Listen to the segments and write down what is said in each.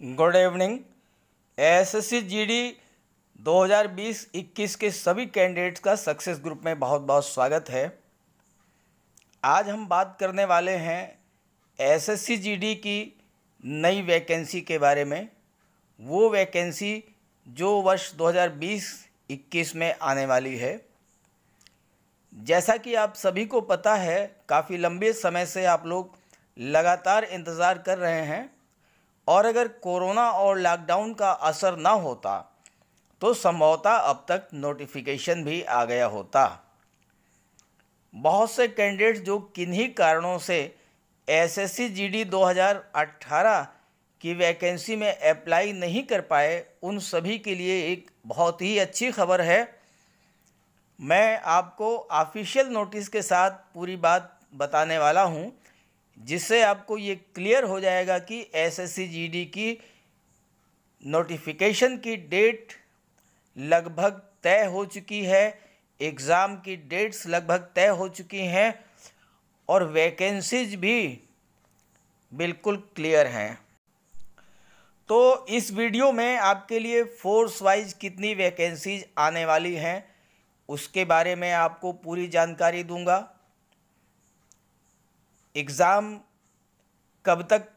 Good evening. SSC GD 2020-21 के सभी candidates का सक्सेस ग्रुप में बहुत बहुत स्वागत है। आज हम बात करने वाले हैं एसएससी जीडी की नई वैकेंसी के बारे में। वो वैकेंसी जो वर्ष 2020-21 में आने वाली है। जैसा कि आप सभी को पता है, काफ़ी लंबे समय से आप लोग लगातार इंतज़ार कर रहे हैं और अगर कोरोना और लॉकडाउन का असर ना होता तो संभवतः अब तक नोटिफिकेशन भी आ गया होता। बहुत से कैंडिडेट्स जो किन्हीं कारणों से एसएससी जीडी 2018 की वैकेंसी में अप्लाई नहीं कर पाए, उन सभी के लिए एक बहुत ही अच्छी खबर है। मैं आपको ऑफिशियल नोटिस के साथ पूरी बात बताने वाला हूं, जिससे आपको ये क्लियर हो जाएगा कि एसएससी जीडी की नोटिफिकेशन की डेट लगभग तय हो चुकी है, एग्ज़ाम की डेट्स लगभग तय हो चुकी हैं और वैकेंसीज भी बिल्कुल क्लियर हैं। तो इस वीडियो में आपके लिए फोर्स वाइज कितनी वैकेंसीज आने वाली हैं उसके बारे में आपको पूरी जानकारी दूंगा। एग्ज़ाम कब तक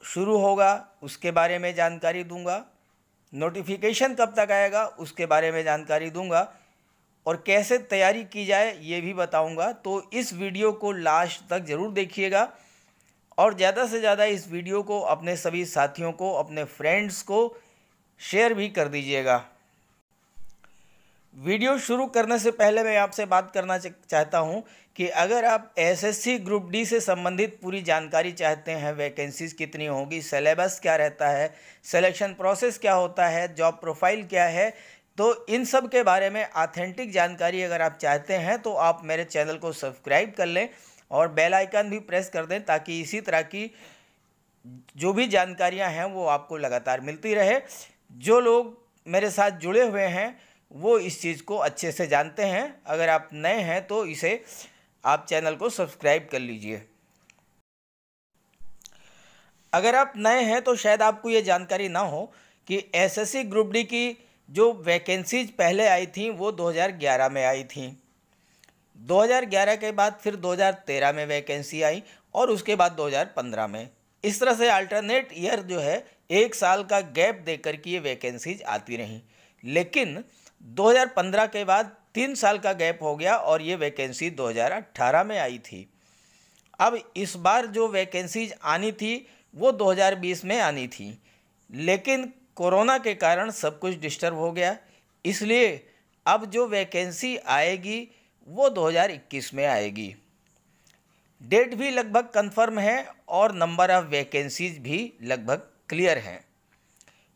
शुरू होगा उसके बारे में जानकारी दूंगा। नोटिफिकेशन कब तक आएगा उसके बारे में जानकारी दूंगा और कैसे तैयारी की जाए ये भी बताऊंगा। तो इस वीडियो को लास्ट तक ज़रूर देखिएगा और ज़्यादा से ज़्यादा इस वीडियो को अपने सभी साथियों को, अपने फ्रेंड्स को शेयर भी कर दीजिएगा। वीडियो शुरू करने से पहले मैं आपसे बात करना चाहता हूं कि अगर आप एसएससी ग्रुप डी से संबंधित पूरी जानकारी चाहते हैं, वैकेंसीज कितनी होगी, सिलेबस क्या रहता है, सिलेक्शन प्रोसेस क्या होता है, जॉब प्रोफाइल क्या है, तो इन सब के बारे में ऑथेंटिक जानकारी अगर आप चाहते हैं तो आप मेरे चैनल को सब्सक्राइब कर लें और बेल आइकन भी प्रेस कर दें, ताकि इसी तरह की जो भी जानकारियाँ हैं वो आपको लगातार मिलती रहे। जो लोग मेरे साथ जुड़े हुए हैं वो इस चीज़ को अच्छे से जानते हैं। अगर आप नए हैं तो इसे आप चैनल को सब्सक्राइब कर लीजिए। अगर आप नए हैं तो शायद आपको ये जानकारी ना हो कि एसएससी ग्रुप डी की जो वैकेंसीज पहले आई थी वो 2011 में आई थी। 2011 के बाद फिर 2013 में वैकेंसी आई और उसके बाद 2015 में। इस तरह से अल्टरनेट ईयर जो है, एक साल का गैप देकर के ये वैकेंसीज आती रहीं। लेकिन 2015 के बाद 3 साल का गैप हो गया और ये वैकेंसी 2018 में आई थी। अब इस बार जो वैकेंसीज आनी थी वो 2020 में आनी थी, लेकिन कोरोना के कारण सब कुछ डिस्टर्ब हो गया, इसलिए अब जो वैकेंसी आएगी वो 2021 में आएगी। डेट भी लगभग कंफर्म है और नंबर ऑफ़ वैकेंसीज भी लगभग क्लियर हैं।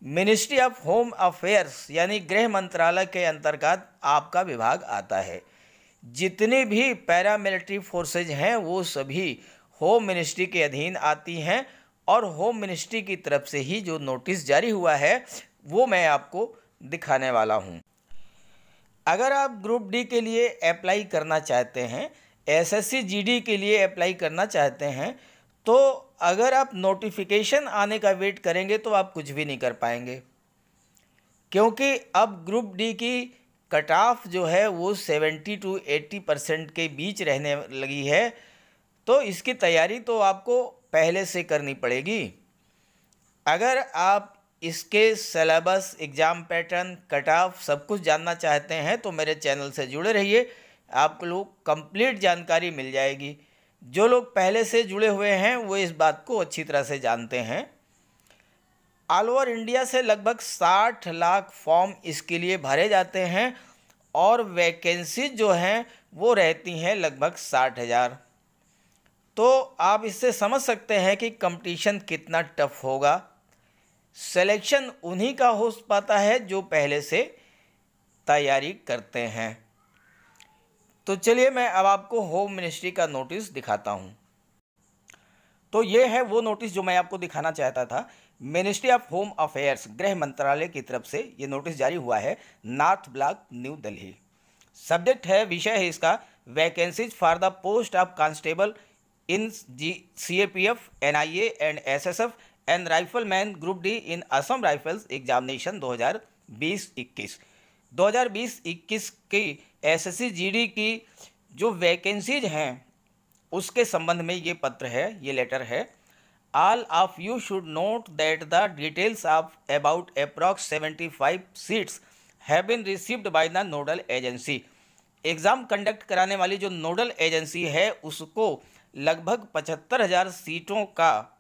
मिनिस्ट्री ऑफ होम अफेयर्स यानी गृह मंत्रालय के अंतर्गत आपका विभाग आता है। जितनी भी पैरामिलिट्री फोर्सेज हैं वो सभी होम मिनिस्ट्री के अधीन आती हैं और होम मिनिस्ट्री की तरफ से ही जो नोटिस जारी हुआ है वो मैं आपको दिखाने वाला हूं। अगर आप ग्रुप डी के लिए अप्लाई करना चाहते हैं, एसएससी जीडी के लिए अप्लाई करना चाहते हैं, तो अगर आप नोटिफिकेशन आने का वेट करेंगे तो आप कुछ भी नहीं कर पाएंगे, क्योंकि अब ग्रुप डी की कट ऑफ जो है वो 70 to 80% के बीच रहने लगी है। तो इसकी तैयारी तो आपको पहले से करनी पड़ेगी। अगर आप इसके syllabus, exam pattern, cut off सब कुछ जानना चाहते हैं तो मेरे चैनल से जुड़े रहिए, आप लोग कंप्लीट जानकारी मिल जाएगी। जो लोग पहले से जुड़े हुए हैं वो इस बात को अच्छी तरह से जानते हैं। ऑल ओवर इंडिया से लगभग 60 लाख फॉर्म इसके लिए भरे जाते हैं और वैकेंसी जो हैं वो रहती हैं लगभग 60,000। तो आप इससे समझ सकते हैं कि कंपटीशन कितना टफ होगा। सिलेक्शन उन्हीं का हो पाता है जो पहले से तैयारी करते हैं। तो चलिए मैं अब आपको होम मिनिस्ट्री का नोटिस दिखाता हूं। तो ये है वो नोटिस जो मैं आपको दिखाना चाहता था। मिनिस्ट्री ऑफ होम अफेयर्स, गृह मंत्रालय की तरफ से ये नोटिस जारी हुआ है, north block, new Delhi. Subject है, विषय है इसका, vacancies for the post of constable in CAPF, NIA and SSF and rifleman group D in Assam rifles examination 2020-21। 2020-21 की एसएससी जीडी की जो वैकेंसीज हैं उसके संबंध में ये पत्र है, ये लेटर है। All of you should note that the details of about approx 75 seats have been received by the nodal agency. Exam conduct कराने वाली जो नोडल एजेंसी है उसको लगभग 75,000 सीटों का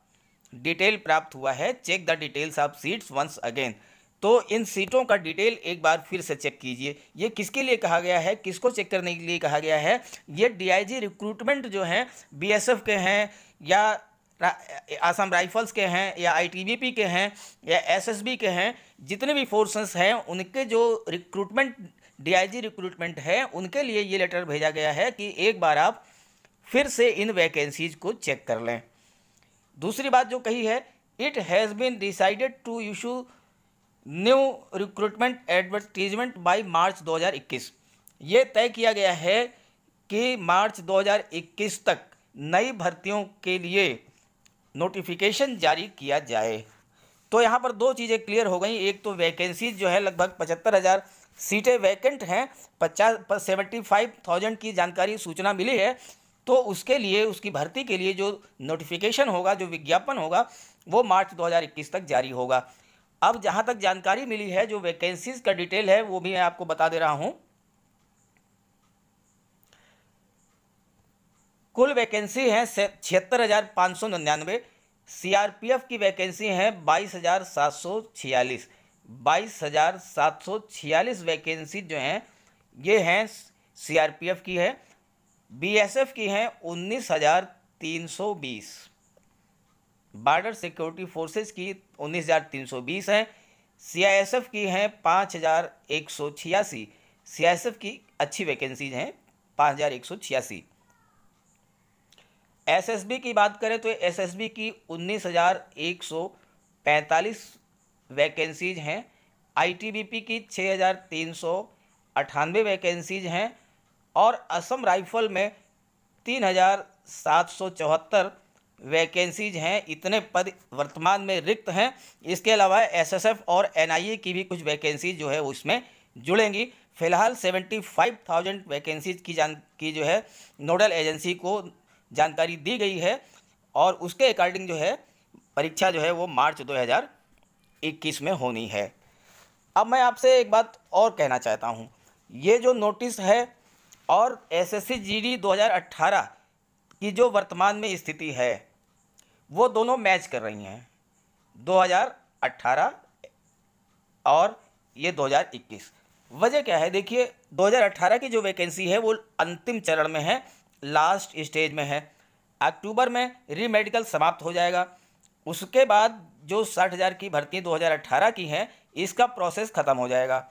डिटेल प्राप्त हुआ है। Check the details of seats once again. तो इन सीटों का डिटेल एक बार फिर से चेक कीजिए। ये किसके लिए कहा गया है, किसको चेक करने के लिए कहा गया है? ये डीआईजी रिक्रूटमेंट जो हैं बीएसएफ के हैं या आसाम राइफल्स के हैं या आईटीबीपी के हैं या एसएसबी के हैं, जितने भी फोर्सेस हैं उनके जो रिक्रूटमेंट डीआईजी रिक्रूटमेंट है उनके लिए ये लेटर भेजा गया है कि एक बार आप फिर से इन वैकेंसीज को चेक कर लें। दूसरी बात जो कही है, it has been decided to issue new recruitment advertisement by March 2021। ये तय किया गया है कि मार्च 2021 तक नई भर्तियों के लिए नोटिफिकेशन जारी किया जाए। तो यहाँ पर दो चीज़ें क्लियर हो गई। एक तो वैकेंसीज जो है लगभग 75,000 सीटें वैकेंट हैं, 75,000 की जानकारी सूचना मिली है। तो उसके लिए, उसकी भर्ती के लिए जो नोटिफिकेशन होगा, जो विज्ञापन होगा, वो मार्च 2021 तक जारी होगा। अब जहाँ तक जानकारी मिली है, जो वैकेंसीज का डिटेल है वो भी मैं आपको बता दे रहा हूँ। कुल वैकेंसी है 76,599। सीआरपीएफ की वैकेंसी है 22,746। 22,746 वैकेंसी जो हैं ये हैं सीआरपीएफ की है। बीएसएफ की हैं 19,320। बॉर्डर सिक्योरिटी फोर्सेस की 19,320 हैं। सीआईएसएफ की हैं 5,186। सीआईएसएफ की अच्छी वैकेंसीज हैं 5,186। एसएसबी की बात करें तो एसएसबी की 19,145 वैकेंसीज हैं। आईटीबीपी की 6,398 वैकेंसीज हैं और असम राइफल में 3,774 वैकेंसीज हैं। इतने पद वर्तमान में रिक्त हैं। इसके अलावा एसएसएफ और एनआईए की भी कुछ वैकेंसीज जो है वो इसमें जुड़ेंगी। फिलहाल 75,000 वैकेंसीज की जो है नोडल एजेंसी को जानकारी दी गई है और उसके अकॉर्डिंग जो है परीक्षा जो है वो मार्च 2021 में होनी है। अब मैं आपसे एक बात और कहना चाहता हूँ, ये जो नोटिस है और एसएससी जीडी 2018 की जो वर्तमान में स्थिति है वो दोनों मैच कर रही हैं, 2018 और ये 2021। वजह क्या है? देखिए, 2018 की जो वैकेंसी है वो अंतिम चरण में है, लास्ट स्टेज में है। अक्टूबर में री मेडिकल समाप्त हो जाएगा। उसके बाद जो 60,000 की भर्ती 2018 की हैं इसका प्रोसेस ख़त्म हो जाएगा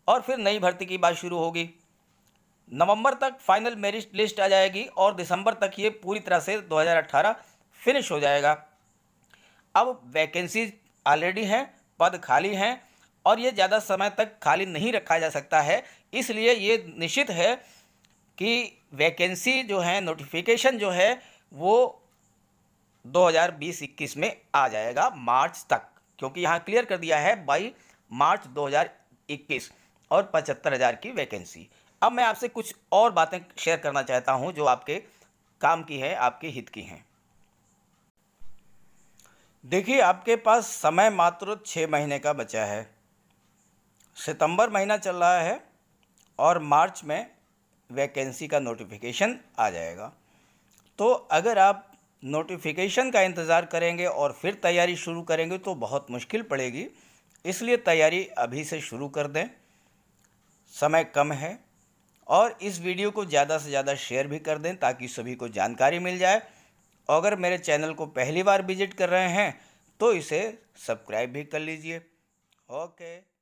और फिर नई भर्ती की बात शुरू होगी। नवंबर तक फाइनल मेरिट लिस्ट आ जाएगी और दिसंबर तक ये पूरी तरह से 2018 फिनिश हो जाएगा। अब वैकेंसीज ऑलरेडी हैं, पद खाली हैं और ये ज़्यादा समय तक खाली नहीं रखा जा सकता है। इसलिए ये निश्चित है कि वैकेंसी जो है, नोटिफिकेशन जो है वो 2020-21 में आ जाएगा मार्च तक, क्योंकि यहाँ क्लियर कर दिया है बाई मार्च 2021 और 75,000 की वैकेंसी। अब मैं आपसे कुछ और बातें शेयर करना चाहता हूँ जो आपके काम की है, आपके हित की हैं। देखिए, आपके पास समय मात्र 6 महीने का बचा है। सितंबर महीना चल रहा है और मार्च में वैकेंसी का नोटिफिकेशन आ जाएगा। तो अगर आप नोटिफिकेशन का इंतज़ार करेंगे और फिर तैयारी शुरू करेंगे तो बहुत मुश्किल पड़ेगी। इसलिए तैयारी अभी से शुरू कर दें, समय कम है। और इस वीडियो को ज़्यादा से ज़्यादा शेयर भी कर दें ताकि सभी को जानकारी मिल जाए। अगर मेरे चैनल को पहली बार विजिट कर रहे हैं तो इसे सब्सक्राइब भी कर लीजिए। ओके।